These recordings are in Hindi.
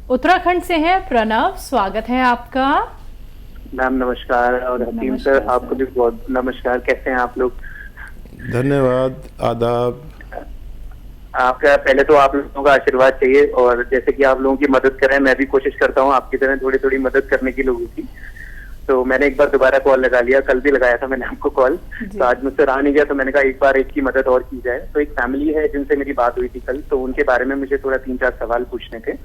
उत्तराखंड से हैं प्रणव, स्वागत है आपका। मैम नमस्कार। और हकीम सर आपको भी बहुत नमस्कार। कैसे हैं आप लोग? धन्यवाद, आदाब। आपका पहले तो आप लोगों का आशीर्वाद चाहिए, और जैसे कि आप लोगों की मदद कर रहे हैं मैं भी कोशिश करता हूँ आपकी तरह थोड़ी थोड़ी मदद करने की लोगों की। तो मैंने एक बार दोबारा कॉल लगा लिया, कल भी लगाया था मैंने आपको कॉल, तो आज मुझसे रहा नहीं गया, तो मैंने कहा एक बार एक की मदद और की जाए। तो एक फैमिली है जिनसे मेरी बात हुई थी कल, तो उनके बारे में मुझे थोड़ा 3-4 सवाल पूछने थे।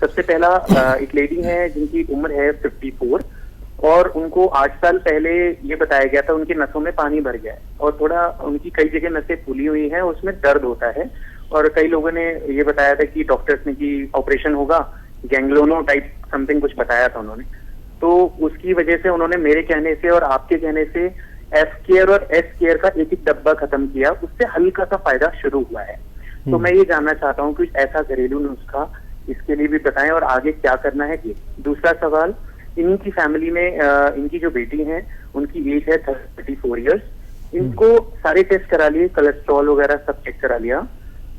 सबसे पहला, एक लेडी है जिनकी उम्र है 54, और उनको 8 साल पहले ये बताया गया था उनकी नसों में पानी भर गया है, और थोड़ा उनकी कई जगह नसें फूली हुई हैं, उसमें दर्द होता है। और कई लोगों ने ये बताया था कि डॉक्टर्स ने कि ऑपरेशन होगा, गैंग्लोनो टाइप समथिंग कुछ बताया था उन्होंने। तो उसकी वजह से उन्होंने मेरे कहने से और आपके कहने से एफ केयर और एस केयर का एक एक डब्बा खत्म किया, उससे हल्का सा फायदा शुरू हुआ है। तो मैं ये जानना चाहता हूँ कि ऐसा घरेलू नुस्खा इसके लिए भी बताएं, और आगे क्या करना है। दूसरा सवाल, इन्हीं की फैमिली में इनकी जो बेटी है उनकी एज है 34 ईयर्स। इनको सारे टेस्ट करा लिए, कोलेस्ट्रॉल वगैरह सब चेक करा लिया।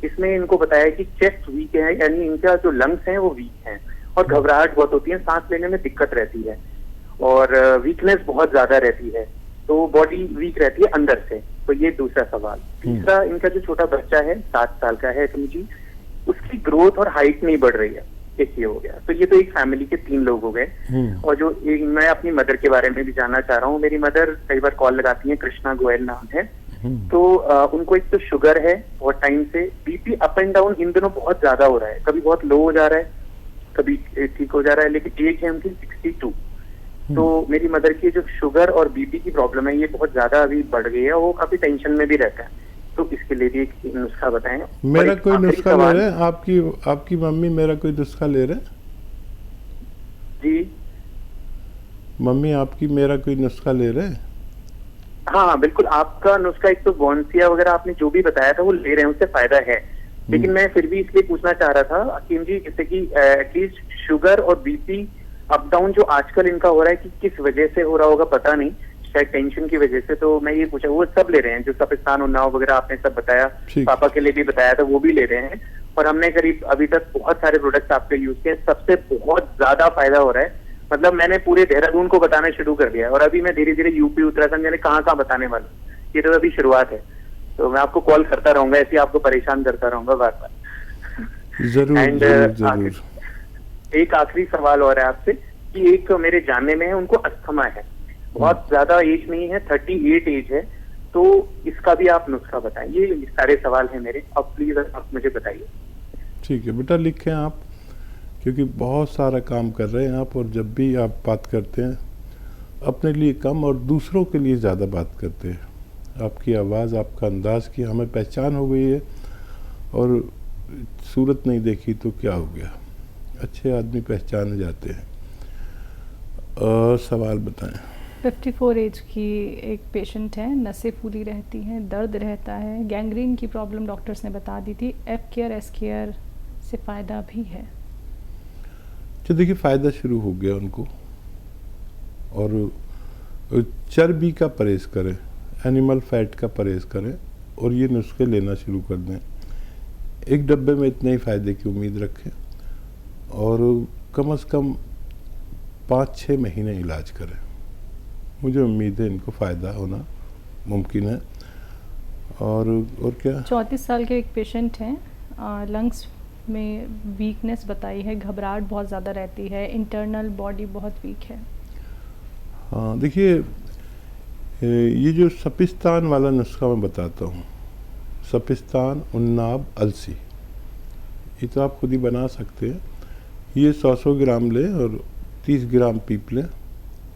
इसमें इनको बताया कि चेस्ट वीक है, यानी इनका जो लंग्स हैं वो वीक हैं, और घबराहट बहुत होती है, सांस लेने में दिक्कत रहती है, और वीकनेस बहुत ज्यादा रहती है, तो बॉडी वीक रहती है अंदर से। तो ये दूसरा सवाल। तीसरा, इनका जो छोटा बच्चा है 7 साल का है समझी, उसकी ग्रोथ और हाइट नहीं बढ़ रही है, एक ये हो गया। तो ये तो एक फैमिली के 3 लोग हो गए। और जो एक मैं अपनी मदर के बारे में भी जानना चाह रहा हूँ। मेरी मदर कई बार कॉल लगाती है, कृष्णा गोयल नाम है। तो उनको एक तो शुगर है बहुत टाइम से, BP up and down in दिनों बहुत ज्यादा हो रहा है, कभी बहुत लो हो जा रहा है, कभी ठीक हो जा रहा है, लेकिन एज है उनकी 62। तो मेरी मदर की जो शुगर और बीपी की प्रॉब्लम है ये बहुत ज्यादा अभी बढ़ गई है, वो काफी टेंशन में भी रहता है। तो इसके लिए भी एक नुस्खा बताएं। मेरा कोई नुस्खा ले रहे हैं? आपकी मम्मी मेरा कोई नुस्खा ले रहे हैं? जी मम्मी आपकी मेरा कोई नुस्खा ले रहे हैं? हाँ बिल्कुल, आपका नुस्खा एक तो बोनसिया वगैरह आपने जो भी बताया था वो ले रहे हैं, उससे फायदा है। लेकिन मैं फिर भी इसलिए पूछना चाह रहा था हकीम जी, जैसे कि एटलीस्ट शुगर और बीपी अप डाउन जो आजकल इनका हो रहा है, कि किस वजह से हो रहा होगा पता नहीं, शायद टेंशन की वजह से। तो मैं ये पूछा, वो सब ले रहे हैं जो सपिस्तान उन्नाव वगैरह आपने सब बताया, पापा के लिए भी बताया था, वो भी ले रहे हैं। और हमने करीब अभी तक बहुत सारे प्रोडक्ट्स आपके यूज किए, सबसे बहुत ज्यादा फायदा हो रहा है। मतलब मैंने पूरे देहरादून को बताना शुरू कर दिया, और अभी मैं धीरे धीरे यूपी उत्तराखंड यानी कहाँ कहाँ बताने वाला हूँ। ये तो अभी शुरुआत है, तो मैं आपको कॉल करता रहूंगा, ऐसे आपको परेशान करता रहूंगा बार बार। जरूर, जरूर। एक आखिरी सवाल और है आपसे, कि एक मेरे जानने में है उनको अस्थमा है, बहुत ज्यादा एज नहीं है, 38 एज है, तो इसका भी आप नुस्खा बताएं। ये सारे सवाल हैं मेरे, अब प्लीज आप मुझे बताइए। ठीक है बेटा, लिखें आप, क्योंकि बहुत सारा काम कर रहे हैं आप, और जब भी आप बात करते हैं अपने लिए कम और दूसरों के लिए ज़्यादा बात करते हैं। आपकी आवाज़, आपका अंदाज़ की हमें पहचान हो गई है, और सूरत नहीं देखी तो क्या हो गया, अच्छे आदमी पहचाने जाते हैं। सवाल बताएं। 54 एज की एक पेशेंट है, नसें फूली रहती हैं, दर्द रहता है, गैंग्रीन की प्रॉब्लम डॉक्टर्स ने बता दी थी, एफ केयर एस केयर से फ़ायदा भी है। तो देखिए फ़ायदा शुरू हो गया उनको, और चर्बी का परहेज़ करें, एनिमल फैट का परहेज़ करें, और ये नुस्खे लेना शुरू कर दें। एक डब्बे में इतने ही फ़ायदे की उम्मीद रखें, और कम से कम 5-6 महीने इलाज करें। मुझे उम्मीद है इनको फ़ायदा होना मुमकिन है। और क्या, 34 साल के एक पेशेंट हैं, लंग्स में वीकनेस बताई है, घबराहट बहुत ज़्यादा रहती है, इंटरनल बॉडी बहुत वीक है। हाँ देखिए, ये जो सपिस्तान वाला नुस्खा मैं बताता हूँ, सपिस्तान उन्नाब अलसी, ये तो आप खुद ही बना सकते हैं। ये 100 ग्राम लें और 30 ग्राम पीप लें,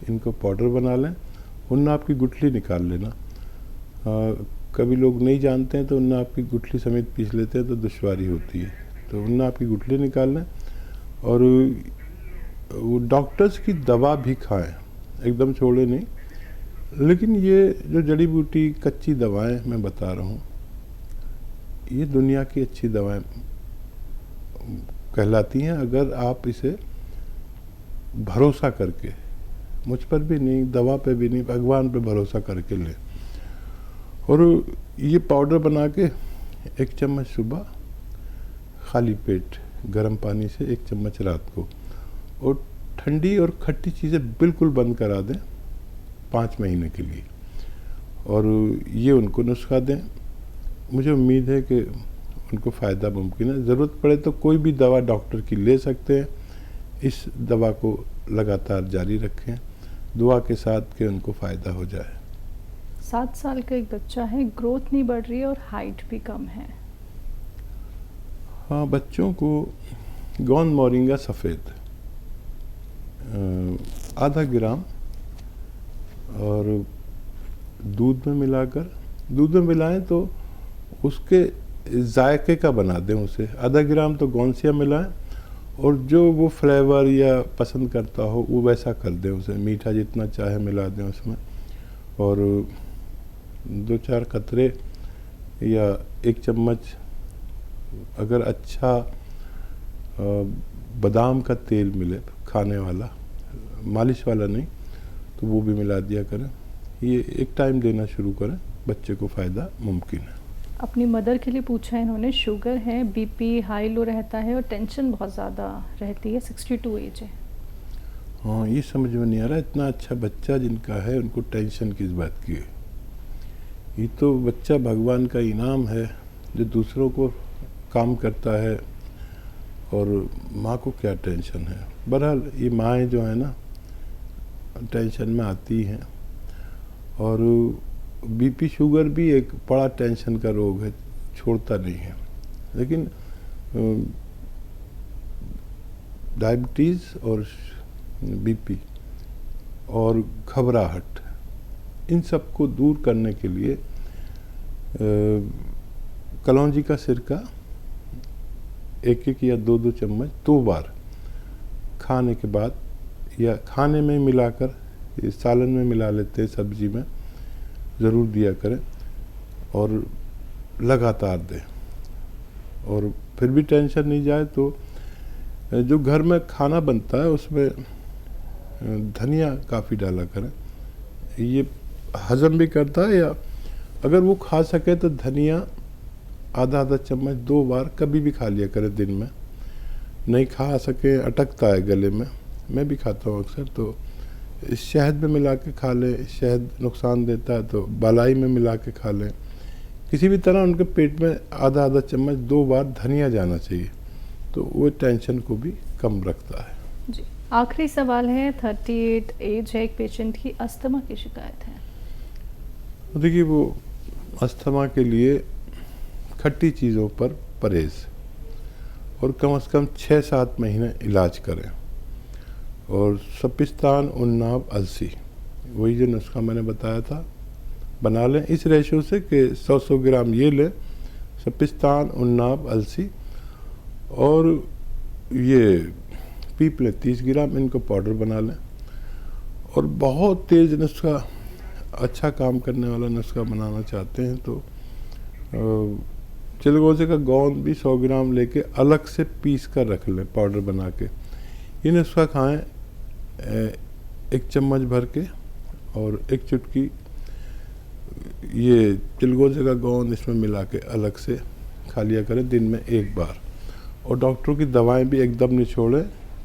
इनको पाउडर बना लें। उन्नाब की गुठली निकाल लेना। कभी लोग नहीं जानते हैं तो उन्नाब की गुठली समेत पीस लेते हैं, तो दुश्वारी होती है। तो उन्नाब की गुठली निकाल लें, और वो डॉक्टर्स की दवा भी खाएं, एकदम छोड़े नहीं। लेकिन ये जो जड़ी बूटी कच्ची दवाएं मैं बता रहा हूँ, ये दुनिया की अच्छी दवाएं कहलाती हैं, अगर आप इसे भरोसा करके, मुझ पर भी नहीं, दवा पे भी नहीं, भगवान पे भरोसा करके लें। और ये पाउडर बना के 1 चम्मच सुबह खाली पेट गर्म पानी से 1 चम्मच रात को, और ठंडी और खट्टी चीज़ें बिल्कुल बंद करा दें 5 महीने के लिए, और ये उनको नुस्खा दें। मुझे उम्मीद है कि उनको फ़ायदा मुमकिन है। ज़रूरत पड़े तो कोई भी दवा डॉक्टर की ले सकते हैं। इस दवा को लगातार जारी रखें, दुआ के साथ कि उनको फ़ायदा हो जाए। 7 साल का एक बच्चा है, ग्रोथ नहीं बढ़ रही है और हाइट भी कम है। हाँ, बच्चों को गोंद मोरिंगा सफ़ेद आधा ग्राम और दूध में मिलाएं तो उसके जायके का बना दें उसे। आधा ग्राम तो गोंसिया मिलाएं और जो वो फ्लेवर या पसंद करता हो वो वैसा कर दें उसे। मीठा जितना चाहे मिला दें उसमें, और 2-4 कतरे या 1 चम्मच अगर अच्छा बादाम का तेल मिले, खाने वाला, मालिश वाला नहीं, तो वो भी मिला दिया करें। ये एक टाइम देना शुरू करें, बच्चे को फ़ायदा मुमकिन है। अपनी मदर के लिए पूछा है इन्होंने, शुगर है, बीपी हाई लो रहता है और टेंशन बहुत ज़्यादा रहती है, 62 एज है। हाँ, ये समझ में नहीं आ रहा, इतना अच्छा बच्चा जिनका है उनको टेंशन किस बात की है। ये तो बच्चा भगवान का इनाम है जो दूसरों को काम करता है, और माँ को क्या टेंशन है। बहरहाल ये माएँ जो है ना टेंशन में आती हैं, और बीपी शुगर भी एक बड़ा टेंशन का रोग है, छोड़ता नहीं है। लेकिन डायबिटीज़ और बीपी और घबराहट, इन सब को दूर करने के लिए कलौंजी का सिरका 1-1 या 2-2 चम्मच 2 बार खाने के बाद, या खाने में मिलाकर, सालन में मिला लेते हैं, सब्जी में ज़रूर दिया करें और लगातार दें। और फिर भी टेंशन नहीं जाए तो जो घर में खाना बनता है उसमें धनिया काफ़ी डाला करें, ये हज़म भी करता है। या अगर वो खा सके तो धनिया आधा चम्मच 2 बार कभी भी खा लिया करें दिन में। नहीं खा सके, अटकता है गले में, मैं भी खाता हूँ अक्सर, तो शहद में मिला के खा लें। शहद नुकसान देता है तो बालाई में मिला के खा लें। किसी भी तरह उनके पेट में आधा चम्मच 2 बार धनिया जाना चाहिए, तो वो टेंशन को भी कम रखता है। जी, आखिरी सवाल है, 38 एज है, एक पेशेंट की अस्थमा की शिकायत है। देखिए, वो अस्थमा के लिए खट्टी चीज़ों पर परहेज़, और कम से कम 6-7 महीने इलाज करें। और सपिस्तान, उन्नाब, अलसी, वही जो नुस्खा मैंने बताया था, बना लें इस रेशो से कि 100 ग्राम ये लें, सपिस्तान, उन्नाब, अलसी, और ये पीप लें 30 ग्राम, इनको पाउडर बना लें। और बहुत तेज़ नुस्खा, अच्छा काम करने वाला नुस्खा बनाना चाहते हैं तो चिलगोजे का गोंद भी 100 ग्राम लेके अलग से पीस कर रख लें पाउडर बना के। ये नुस्खा खाएं 1 चम्मच भर के, और 1 चुटकी ये चिलगोजे का गोंद इसमें मिला के अलग से खा लिया करें दिन में 1 बार। और डॉक्टरों की दवाएं भी एकदम नहीं छोड़ें,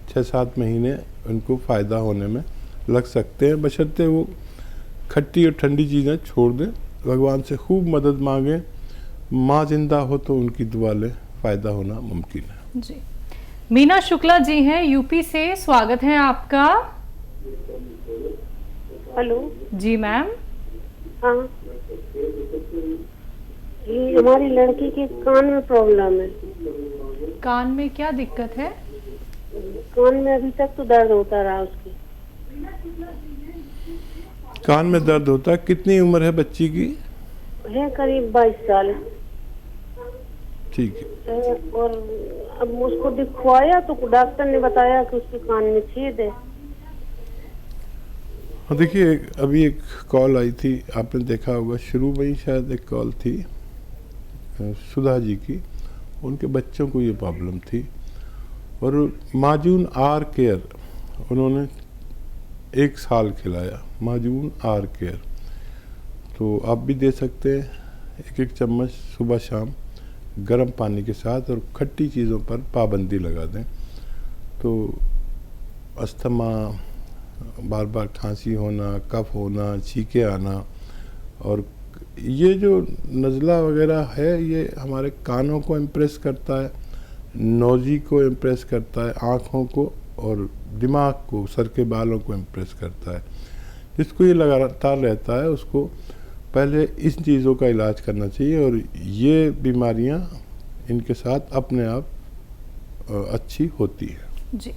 6-7 महीने उनको फ़ायदा होने में लग सकते हैं, बशर्ते वो खट्टी और ठंडी चीज़ें छोड़ दें। भगवान से खूब मदद मांगें, माँ जिंदा हो तो उनकी दुआ लें, फ़ायदा होना मुमकिन है। जी, मीना शुक्ला जी हैं यूपी से, स्वागत है आपका। हेलो जी मैम। हाँ, ये हमारी लड़की के कान में प्रॉब्लम है। कान में क्या दिक्कत है? कान में अभी तक तो दर्द होता रहा उसकी। कान में दर्द होता है? कितनी उम्र है बच्ची की? है करीब 22 साल। ठीक है। और अब उसको दिखवाया तो डॉक्टर ने बताया कि उसके कान में छेद है। हाँ, देखिए, अभी एक कॉल आई थी, आपने देखा होगा, शुरू में ही शायद एक कॉल थी सुधा जी की। उनके बच्चों को ये प्रॉब्लम थी, और माजून आर केयर उन्होंने 1 साल खिलाया, माजून आर केयर। तो आप भी दे सकते हैं 1-1 चम्मच सुबह शाम, गर्म पानी के साथ और खट्टी चीज़ों पर पाबंदी लगा दें तो अस्थमा, बार बार खांसी होना, कफ होना, छींके आना और ये जो नज़ला वगैरह है ये हमारे कानों को इम्प्रेस करता है, नोज़ी को इम्प्रेस करता है, आँखों को और दिमाग को, सर के बालों को इम्प्रेस करता है। जिसको ये लगातार रहता है उसको पहले इस चीज़ों का इलाज करना चाहिए और ये बीमारियां इनके साथ अपने आप अच्छी होती है। जी,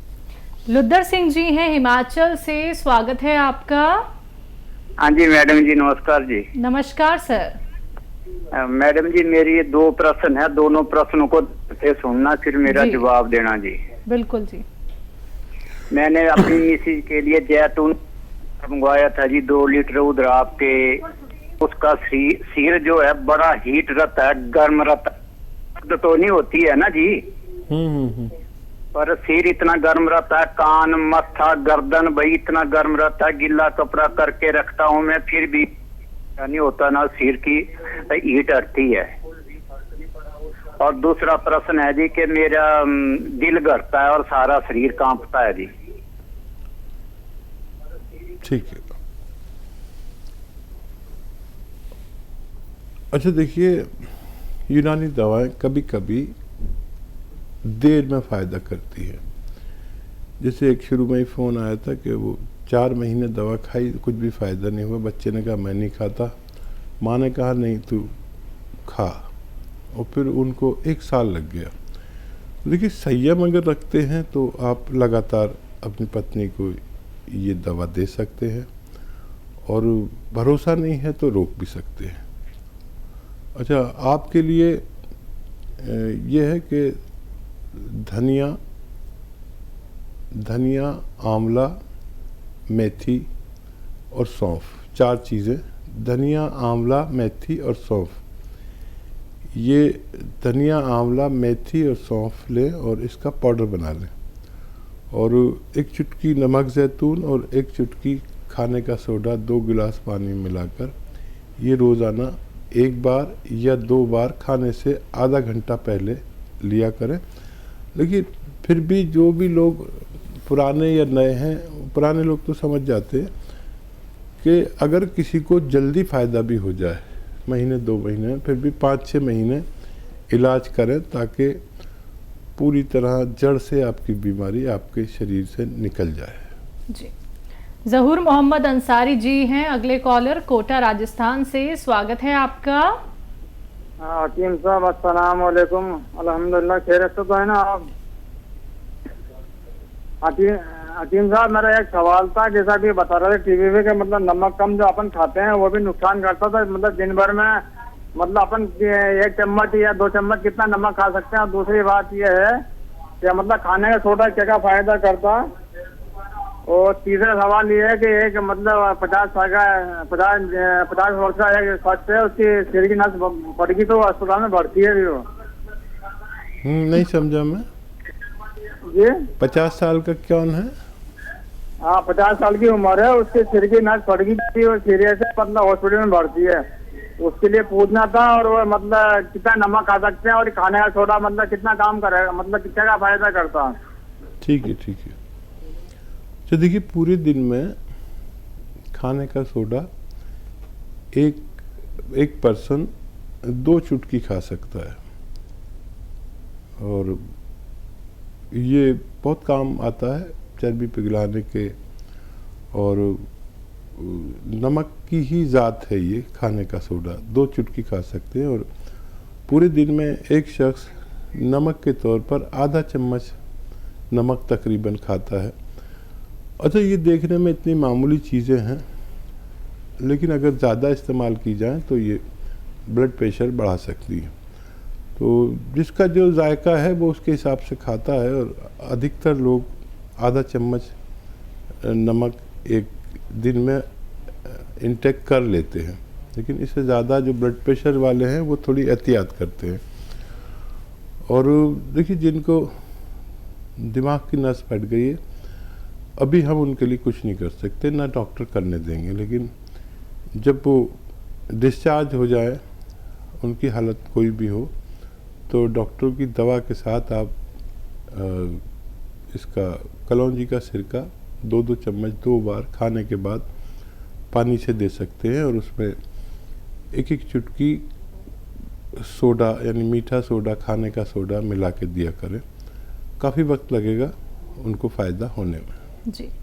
लुद्दर सिंह जी हैं हिमाचल से, स्वागत है आपका। हाँ जी मैडम जी, नमस्कार जी। नमस्कार सर। मैडम जी मेरी ये 2 प्रश्न है, दोनों प्रश्नों को से सुनना फिर मेरा जी। जवाब देना जी। बिल्कुल जी। मैंने अपनी मिसेज के लिए जैतून मंगवाया था जी 2 लीटर उधर आपके। उसका सिर जो है बड़ा हीट रहता है, गर्म रहता है, तो नहीं होती है ना जी। पर सिर इतना गर्म रहता है, कान, मत्था, गर्दन भाई इतना गर्म रहता है, गिल्ला कपड़ा करके रखता हूँ मैं फिर भी नहीं होता ना, सिर की हीट हटती है। और दूसरा प्रश्न है जी कि मेरा दिल घटता है और सारा शरीर कांपता है जी। ठीक है। अच्छा देखिए, यूनानी दवाएं कभी कभी देर में फ़ायदा करती है। जैसे एक शुरू में ही फ़ोन आया था कि वो 4 महीने दवा खाई, कुछ भी फ़ायदा नहीं हुआ। बच्चे ने कहा मैं नहीं खाता, माँ ने कहा नहीं तू खा, और फिर उनको 1 साल लग गया। देखिए संयम अगर रखते हैं तो आप लगातार अपनी पत्नी को ये दवा दे सकते हैं, और भरोसा नहीं है तो रोक भी सकते हैं। अच्छा, आपके लिए ये है कि धनिया, आंवला, मेथी और सौंफ, 4 चीज़ें, धनिया, आंवला, मेथी और सौंफ। ये धनिया, आंवला, मेथी और सौंफ लें और इसका पाउडर बना लें, और 1 चुटकी नमक ज़ैतून और 1 चुटकी खाने का सोडा 2 गिलास पानी मिलाकर ये रोज़ाना 1 बार या 2 बार खाने से आधा घंटा पहले लिया करें। लेकिन फिर भी जो भी लोग पुराने या नए हैं, पुराने लोग तो समझ जाते हैं कि अगर किसी को जल्दी फ़ायदा भी हो जाए, महीने 2 महीने, फिर भी 5-6 महीने इलाज करें ताकि पूरी तरह जड़ से आपकी बीमारी आपके शरीर से निकल जाए। जी, ज़हूर मोहम्मद अंसारी जी हैं अगले कॉलर, कोटा राजस्थान से, स्वागत है आपका। हकीम साहब अस्सलाम वालेकुम। अल्हम्दुलिल्लाह खैरियत से तो है ना आप? हकीम साहब मेरा एक सवाल था, जैसा कि बता रहे थे टीवी पे, कि मतलब नमक कम जो अपन खाते हैं वो भी नुकसान करता था। मतलब दिन भर में मतलब अपन 1 चम्मच या 2 चम्मच कितना नमक खा सकते हैं। और दूसरी बात ये है कि मतलब खाने का सोडा क्या फायदा करता। और तीसरा सवाल ये है कि एक मतलब 50 वर्ष का एक शख्स है, उसकी सिर की नस फट गई तो अस्पताल में भर्ती है भी वो। नहीं समझा मैं जी। 50 साल का कौन है? हाँ 50 साल की उम्र है, उसके सिर की नस फट गई थी और सीरियस है, मतलब हॉस्पिटल में भर्ती है। उसके लिए पूछना था, और वो मतलब कितना नमक खा सकते हैं और खाने का सोडा मतलब कितना काम करेगा, मतलब कितना का फायदा करता। ठीक है ठीक है। तो देखिए पूरे दिन में खाने का सोडा एक पर्सन 2 चुटकी खा सकता है, और ये बहुत काम आता है चर्बी पिघलाने के, और नमक की ही ज़ात है ये खाने का सोडा। 2 चुटकी खा सकते हैं, और पूरे दिन में एक शख्स नमक के तौर पर आधा चम्मच नमक तकरीबन खाता है। अच्छा, ये देखने में इतनी मामूली चीज़ें हैं, लेकिन अगर ज़्यादा इस्तेमाल की जाए तो ये ब्लड प्रेशर बढ़ा सकती है। तो जिसका जो जायका है वो उसके हिसाब से खाता है, और अधिकतर लोग आधा चम्मच नमक एक दिन में इंटेक कर लेते हैं। लेकिन इससे ज़्यादा जो ब्लड प्रेशर वाले हैं वो थोड़ी एहतियात करते हैं। और देखिए जिनको दिमाग की नस फट गई है, अभी हम उनके लिए कुछ नहीं कर सकते, ना डॉक्टर करने देंगे। लेकिन जब वो डिस्चार्ज हो जाए, उनकी हालत कोई भी हो, तो डॉक्टर की दवा के साथ आप इसका कलौंजी का सिरका 2-2 चम्मच 2 बार खाने के बाद पानी से दे सकते हैं, और उसमें 1-1 चुटकी सोडा यानी मीठा सोडा, खाने का सोडा मिला के दिया करें। काफ़ी वक्त लगेगा उनको फ़ायदा होने में। जी।